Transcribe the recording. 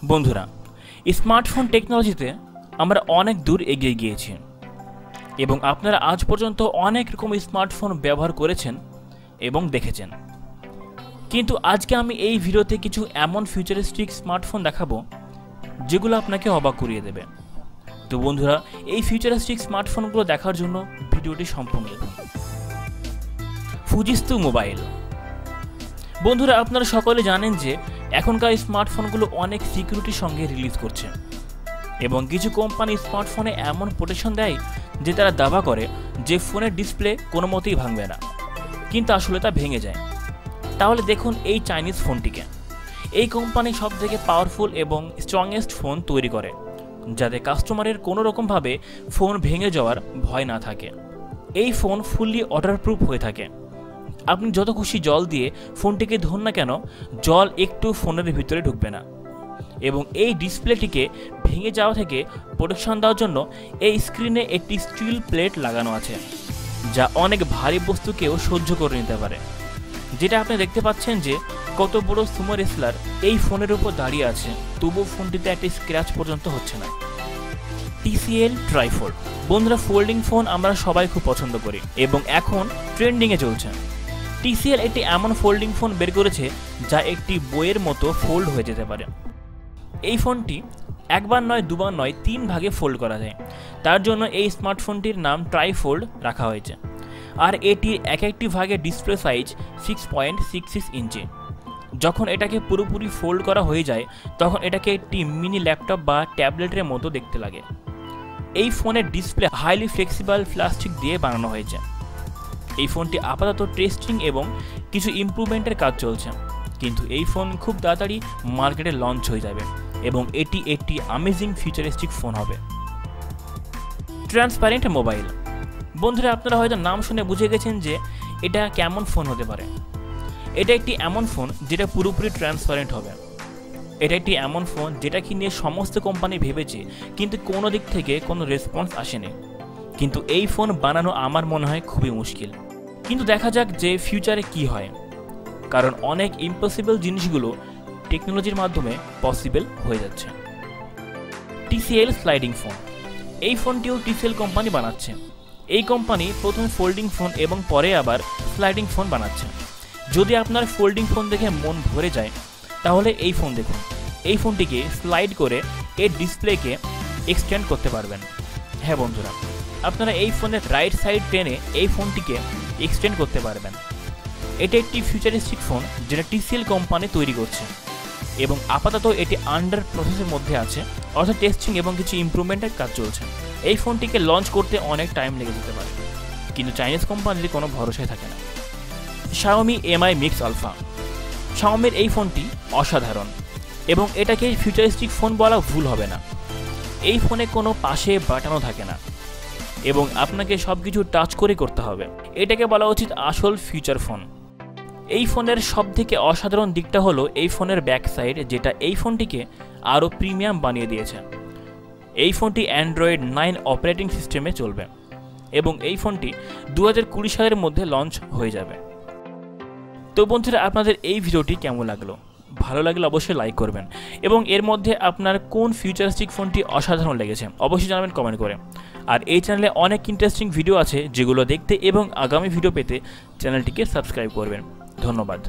বন্ধুরা, স্মার্টফোন টেকনোলজিতে আমরা অনেক দূর এগিয়ে গিয়েছি এবং আপনারা আজ পর্যন্ত অনেক রকম স্মার্টফোন ব্যবহার করেছেন এবং দেখেছেন। কিন্তু আজকে আমি এই ভিডিওতে কিছু এমন ফিউচারিস্টিক স্মার্টফোন দেখাবো যেগুলো আপনাকে অবাক করিয়ে দেবে। তো বন্ধুরা, এই ফিউচারিস্টিক স্মার্টফোনগুলো দেখার জন্য ভিডিওটি সম্পূর্ণ দেখুন। Fujitsu mobile. বন্ধুরা, আপনারা সকলে জানেন যে এখনকার স্মার্টফোনগুলো অনেক সিকিউরিটির সঙ্গে রিলিজ করছে এবং কিছু কোম্পানি স্মার্টফোনে এমন প্রোটেকশন দেয় যে তারা দাবা করে যে ফোনের ডিসপ্লে কোনো মতেই ভাঙবে না, কিন্তু আসলে তা ভেঙে যায়। তাহলে দেখুন এই চাইনিজ ফোনটিকে। এই কোম্পানি সবথেকে পাওয়ারফুল এবং স্ট্রংগেস্ট ফোন তৈরি করে যাতে কাস্টমারের কোনো রকমভাবে ফোন ভেঙে যাওয়ার ভয় না থাকে। এই ফোন ফুললি ওয়াটারপ্রুফ হয়ে থাকে। আপনি যত খুশি জল দিয়ে ফোনটিকে ধরুন না কেন, জল একটু ফোনের ভিতরে ঢুকবে না। এবং এই ডিসপ্লেটিকে ভেঙে যাওয়া থেকে প্রোটেকশন দেওয়ার জন্য এই স্ক্রিনে একটি স্টিল প্লেট লাগানো আছে যা অনেক ভারী বস্তুকেও সহ্য করে নিতে পারে। যেটা আপনি দেখতে পাচ্ছেন যে কত বড় সুমো রেসলার এই ফোনের উপর দাঁড়িয়ে আছে, তবুও ফোনটিতে একটা স্ক্র্যাচ পর্যন্ত হচ্ছে না। Tcl Tri-fold। বন্ধুরা, ফোল্ডিং ফোন আমরা সবাই খুব পছন্দ করি এবং এখন ট্রেন্ডিংয়ে চলছে। Tcl একটি এমন ফোল্ডিং ফোন বের করেছে যা একটি বইয়ের মতো ফোল্ড হয়ে যেতে পারে। এই ফোনটি একবার নয়, দুবার নয়, 3 ভাগে ফোল্ড করা যায়। তার জন্য এই স্মার্টফোনটির নাম ট্রাইফোল্ড রাখা হয়েছে। আর এটির এক একটি ভাগের ডিসপ্লে সাইজ 6.66 ইঞ্চি। যখন এটাকে পুরোপুরি ফোল্ড করা হয়ে যায় তখন এটাকে একটি মিনি ল্যাপটপ বা ট্যাবলেটের মতো দেখতে লাগে। এই ফোনের ডিসপ্লে হাইলি ফ্লেক্সিবল প্লাস্টিক দিয়ে বানানো হয়েছে। এই ফোনটি আপাতত টেস্টিং এবং কিছু ইমপ্রুভমেন্টের কাজ চলছে, কিন্তু এই ফোন খুব তাড়াতাড়ি মার্কেটে লঞ্চ হয়ে যাবে এবং এটি একটি অ্যামেজিং ফিউচারিস্টিক ফোন হবে। Transparent mobile. বন্ধুরা, আপনারা হয়তো নাম শুনে বুঝে গেছেন যে এটা কেমন ফোন হতে পারে। এটা একটি এমন ফোন যেটা পুরোপুরি ট্রান্সপারেন্ট হবে। এটা একটি এমন ফোন যেটাকে নিয়ে সমস্ত কোম্পানি ভেবেছে, কিন্তু কোনো দিক থেকে কোনো রেসপন্স আসেনি। কিন্তু এই ফোন বানানো আমার মনে হয় খুবই মুশকিল। কিন্তু দেখা যাক যে ফিউচারে কি হয়, কারণ অনেক ইম্পসিবল জিনিসগুলো টেকনোলজির মাধ্যমে পসিবল হয়ে যাচ্ছে। Tcl sliding phone. এই ফোনটিও Tcl কোম্পানি বানাচ্ছে। এই কোম্পানি প্রথমে ফোল্ডিং ফোন এবং পরে আবার স্লাইডিং ফোন বানাচ্ছে। যদি আপনার ফোল্ডিং ফোন দেখে মন ভরে যায় তাহলে এই ফোন দেখুন। এই ফোনটিকে স্লাইড করে এর ডিসপ্লেকে এক্সটেন্ড করতে পারবেন। হ্যাঁ বন্ধুরা, আপনারা এই ফোনের রাইট সাইড টেনে এই ফোনটিকে এক্সটেন্ড করতে পারবেন। এটা একটি ফিউচারিস্টিক ফোন যেটা Tcl কোম্পানি তৈরি করছে এবং আপাতত এটি আন্ডার প্রসেসের মধ্যে আছে, অর্থাৎ টেস্টিং এবং কিছু ইমপ্রুভমেন্টের কাজ চলছে। এই ফোনটিকে লঞ্চ করতে অনেক টাইম লেগে যেতে পারে, কিন্তু চাইনিজ কোম্পানির কোনো ভরসাই থাকে না। Xiaomi MI Mix Alpha। Xiaomiর এই ফোনটি অসাধারণ এবং এটাকে ফিউচারিস্টিক ফোন বলা ভুল হবে না। এই ফোনে কোনো পাশে বাটনও থাকে না এবং আপনাকে সব কিছু টাচ করে করতে হবে। এটাকে বলা উচিত আসল ফিউচার ফোন। এই ফোনের সবথেকে অসাধারণ দিকটা হলো এই ফোনের ব্যাক সাইড, যেটা এই ফোনটিকে আরও প্রিমিয়াম বানিয়ে দিয়েছে। এই ফোনটি অ্যান্ড্রয়েড 9 অপারেটিং সিস্টেমে চলবে এবং এই ফোনটি 2020 সালের মধ্যে লঞ্চ হয়ে যাবে। তো বন্ধুরা, আপনাদের এই ভিডিওটি কেমন লাগলো? ভালো লাগলে অবশ্যই লাইক করবেন এবং এর মধ্যে আপনার কোন ফিউচারিস্টিক ফোনটি অসাধারণ লেগেছে অবশ্যই জানাবেন কমেন্ট করে। আর এই চ্যানেলে অনেক ইন্টারেস্টিং ভিডিও আছে যেগুলো দেখতে এবং আগামী ভিডিও পেতে চ্যানেলটিকে সাবস্ক্রাইব করবেন। ধন্যবাদ।